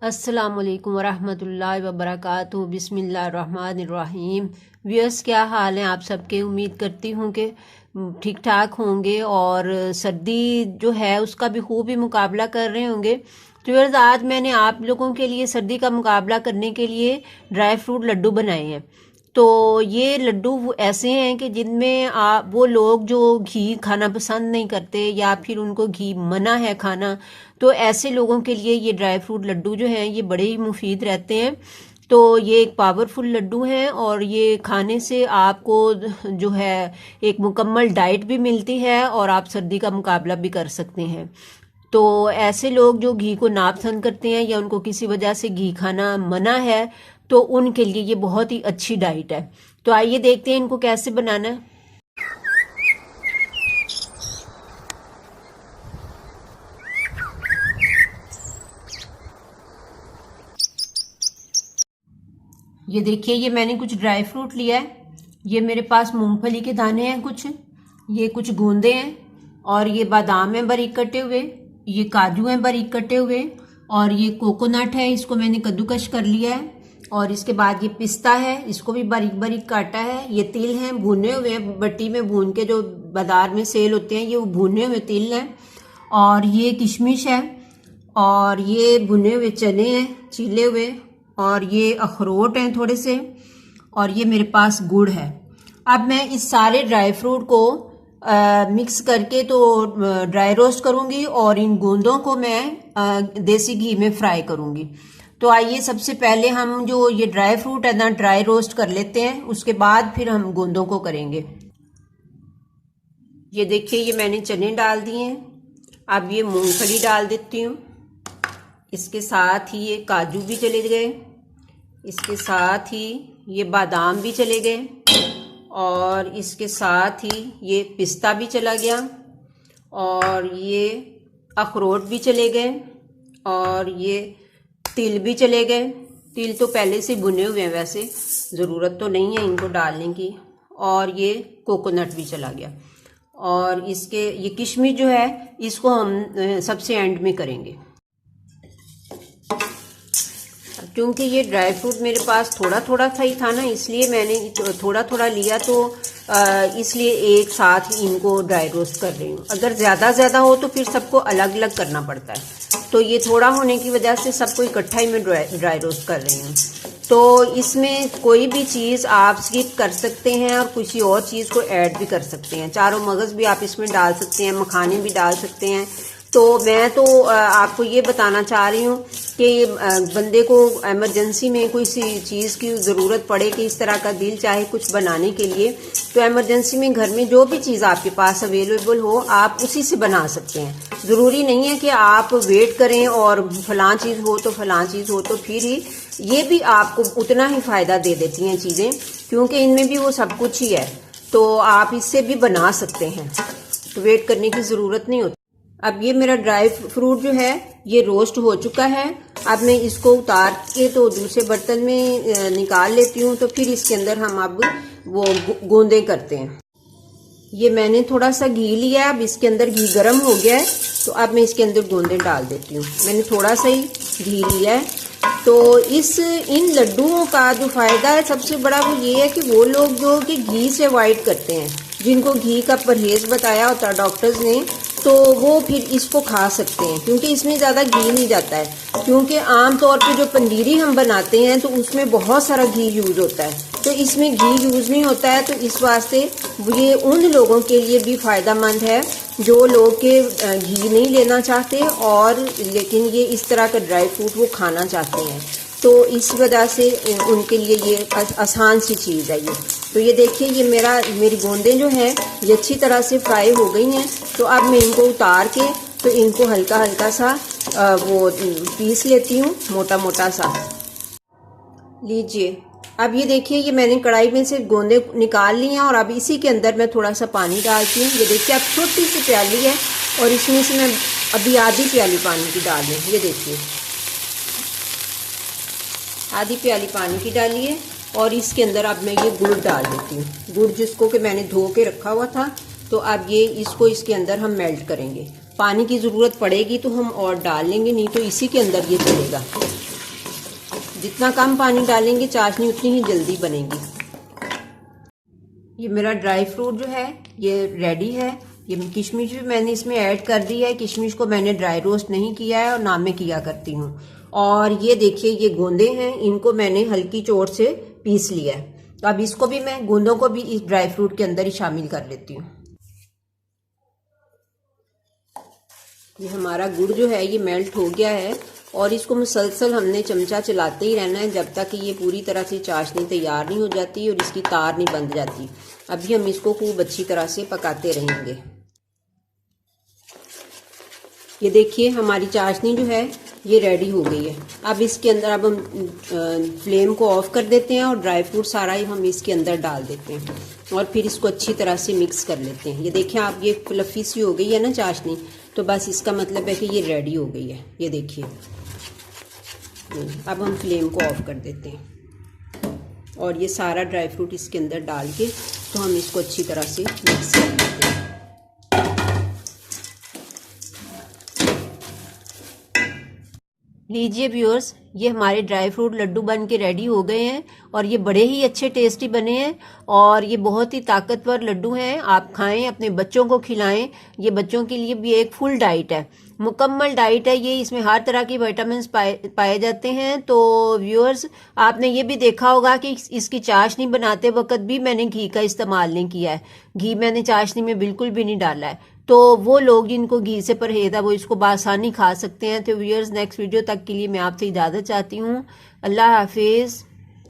अस्सलामुअलैकुम वरहमतुल्लाहि वबरकातुहू। बिस्मिल्लाहिर्रहमानिर्रहीम। व्यूअर्स, क्या हाल हैं आप सबके? उम्मीद करती हूँ कि ठीक ठाक होंगे और सर्दी जो है उसका भी खूब ही मुकाबला कर रहे होंगे। तो व्यूअर्स, आज मैंने आप लोगों के लिए सर्दी का मुकाबला करने के लिए ड्राई फ्रूट लड्डू बनाए हैं। तो ये लड्डू ऐसे हैं कि जिनमें आप वो लोग जो घी खाना पसंद नहीं करते या फिर उनको घी मना है खाना, तो ऐसे लोगों के लिए ये ड्राई फ्रूट लड्डू जो हैं ये बड़े ही मुफीद रहते हैं। तो ये एक पावरफुल लड्डू हैं और ये खाने से आपको जो है एक मुकम्मल डाइट भी मिलती है और आप सर्दी का मुकाबला भी कर सकते हैं। तो ऐसे लोग जो घी को नापसंद करते हैं या उनको किसी वजह से घी खाना मना है, तो उनके लिए ये बहुत ही अच्छी डाइट है। तो आइए देखते हैं इनको कैसे बनाना है। ये देखिए, ये मैंने कुछ ड्राई फ्रूट लिया है। ये मेरे पास मूंगफली के दाने हैं कुछ, ये कुछ गूंदे हैं और ये बादाम है बारीक कटे हुए, ये काजू हैं बारीक कटे हुए और ये कोकोनट है, इसको मैंने कद्दूकश कर लिया है। और इसके बाद ये पिस्ता है, इसको भी बारीक बारीक काटा है। ये तिल हैं, भुने हुए हैं, भट्टी में भून के जो बाजार में सेल होते हैं, ये भुने हुए तिल हैं। और ये किशमिश है और ये भुने हुए चने हैं चीले हुए, और ये अखरोट हैं थोड़े से, और ये मेरे पास गुड़ है। अब मैं इस सारे ड्राई फ्रूट को मिक्स करके तो ड्राई रोस्ट करूंगी और इन गूंदों को मैं देसी घी में फ्राई करूंगी। तो आइए सबसे पहले हम जो ये ड्राई फ्रूट है ना ड्राई रोस्ट कर लेते हैं, उसके बाद फिर हम गूंदों को करेंगे। ये देखिए, ये मैंने चने डाल दिए हैं। अब ये मूंगफली डाल देती हूँ, इसके साथ ही ये काजू भी चले गए, इसके साथ ही ये बादाम भी चले गए, और इसके साथ ही ये पिस्ता भी चला गया, और ये अखरोट भी चले गए, और ये तिल भी चले गए। तिल तो पहले से भुने हुए हैं, वैसे ज़रूरत तो नहीं है इनको डालने की। और ये कोकोनट भी चला गया, और इसके ये किशमिश जो है इसको हम सबसे एंड में करेंगे। क्योंकि ये ड्राई फ्रूट मेरे पास थोड़ा थोड़ा सा ही था ना, इसलिए मैंने थोड़ा थोड़ा लिया, तो इसलिए एक साथ ही इनको ड्राई रोस्ट कर रही हूँ। अगर ज़्यादा हो तो फिर सबको अलग अलग करना पड़ता है, तो ये थोड़ा होने की वजह से सबको इकट्ठा ही मैं ड्राई रोस्ट कर रही हूँ। तो इसमें कोई भी चीज़ आप स्किप कर सकते हैं और किसी और चीज़ को ऐड भी कर सकते हैं। चारों मगज़ भी आप इसमें डाल सकते हैं, मखाने भी डाल सकते हैं। तो मैं तो आपको ये बताना चाह रही हूँ कि बंदे को एमरजेंसी में कोई सी चीज़ की ज़रूरत पड़े कि इस तरह का दिल चाहे कुछ बनाने के लिए, तो एमरजेंसी में घर में जो भी चीज़ आपके पास अवेलेबल हो आप उसी से बना सकते हैं। ज़रूरी नहीं है कि आप वेट करें और फलां चीज़ हो तो फलां चीज़ हो, तो फिर ही ये भी आपको उतना ही फ़ायदा दे देती हैं चीज़ें, क्योंकि इनमें भी वो सब कुछ ही है। तो आप इससे भी बना सकते हैं, तो वेट करने की ज़रूरत नहीं होती। अब ये मेरा ड्राई फ्रूट जो है ये रोस्ट हो चुका है। अब मैं इसको उतार के तो दूसरे बर्तन में निकाल लेती हूँ। तो फिर इसके अंदर हम अब वो गूंदे करते हैं। ये मैंने थोड़ा सा घी लिया है, अब इसके अंदर घी गर्म हो गया है, तो अब मैं इसके अंदर गूंदे डाल देती हूँ। मैंने थोड़ा सा ही घी लिया है। तो इन लड्डुओं का जो फ़ायदा है सबसे बड़ा वो ये है कि वो लोग जो कि घी से अवॉइड करते हैं, जिनको घी का परहेज़ बताया होता है डॉक्टर्स ने, तो वो फिर इसको खा सकते हैं, क्योंकि इसमें ज़्यादा घी नहीं जाता है। क्योंकि आम तौर पे जो पंजीरी हम बनाते हैं तो उसमें बहुत सारा घी यूज़ होता है, तो इसमें घी यूज़ नहीं होता है। तो इस वास्ते ये उन लोगों के लिए भी फ़ायदेमंद है जो लोग के घी नहीं लेना चाहते और लेकिन ये इस तरह का ड्राई फ्रूट वो खाना चाहते हैं। तो इस वजह से उनके लिए ये आसान सी चीज़ है ये। तो ये देखिए, ये मेरी गोंदें जो हैं ये अच्छी तरह से फ्राई हो गई हैं। तो अब मैं इनको उतार के तो इनको हल्का हल्का सा वो पीस लेती हूँ, मोटा मोटा सा। लीजिए, अब ये देखिए, ये मैंने कढ़ाई में से गोंदे निकाल ली हैं और अब इसी के अंदर मैं थोड़ा सा पानी डालती हूँ। ये देखिए, अब छोटी सी प्याली है और इसमें से मैं अभी आधी प्याली पानी की डाल दूँ। ये देखिए, आधी प्याली पानी की डाली है और इसके अंदर अब मैं ये गुड़ डाल देती हूँ। गुड़ जिसको कि मैंने धो के रखा हुआ था, तो अब ये इसको इसके अंदर हम मेल्ट करेंगे। पानी की ज़रूरत पड़ेगी तो हम और डाल लेंगे, नहीं तो इसी के अंदर ये चलेगा। जितना कम पानी डालेंगे चाशनी उतनी ही जल्दी बनेगी। ये मेरा ड्राई फ्रूट जो है ये रेडी है। ये किशमिश भी मैंने इसमें ऐड कर दी है। किशमिश को मैंने ड्राई रोस्ट नहीं किया है और ना मैं किया करती हूँ। और ये देखिए ये गोंदे हैं, इनको मैंने हल्की चोट से पीस लिया है। तो अब इसको भी मैं गोंदों को भी इस ड्राई फ्रूट के अंदर ही शामिल कर लेती हूँ। ये हमारा गुड़ जो है ये मेल्ट हो गया है और इसको मुसलसल हमने चमचा चलाते ही रहना है जब तक कि ये पूरी तरह से चाशनी तैयार नहीं हो जाती और इसकी तार नहीं बंध जाती। अभी हम इसको खूब अच्छी तरह से पकाते रहेंगे। ये देखिए हमारी चाशनी जो है ये रेडी हो गई है। अब इसके अंदर अब हम फ्लेम को ऑफ कर देते हैं और ड्राई फ्रूट सारा ही हम इसके अंदर डाल देते हैं और फिर इसको अच्छी तरह से मिक्स कर लेते हैं। ये देखिए आप ये फ्लफी सी हो गई है ना चाशनी, तो बस इसका मतलब है कि ये रेडी हो गई है। ये देखिए अब हम फ्लेम को ऑफ कर देते हैं और ये सारा ड्राई फ्रूट इसके अंदर डाल के तो हम इसको अच्छी तरह से मिक्स कर लेते हैं। लीजिए व्यूअर्स, ये हमारे ड्राई फ्रूट लड्डू बन के रेडी हो गए हैं और ये बड़े ही अच्छे टेस्टी बने हैं और ये बहुत ही ताकतवर लड्डू हैं। आप खाएं, अपने बच्चों को खिलाएं। ये बच्चों के लिए भी एक फुल डाइट है, मुकम्मल डाइट है ये। इसमें हर तरह की विटामिन्स पाए जाते हैं। तो व्यूअर्स आपने ये भी देखा होगा कि इसकी चाशनी बनाते वक्त भी मैंने घी का इस्तेमाल नहीं किया है। घी मैंने चाशनी में बिल्कुल भी नहीं डाला है। तो वो लोग जिनको घी से परहेज है वो इसको बासानी खा सकते हैं। तो व्यूअर्स नेक्स्ट वीडियो तक के लिए मैं आपसे इजाज़त चाहती हूँ। अल्लाह हाफिज़।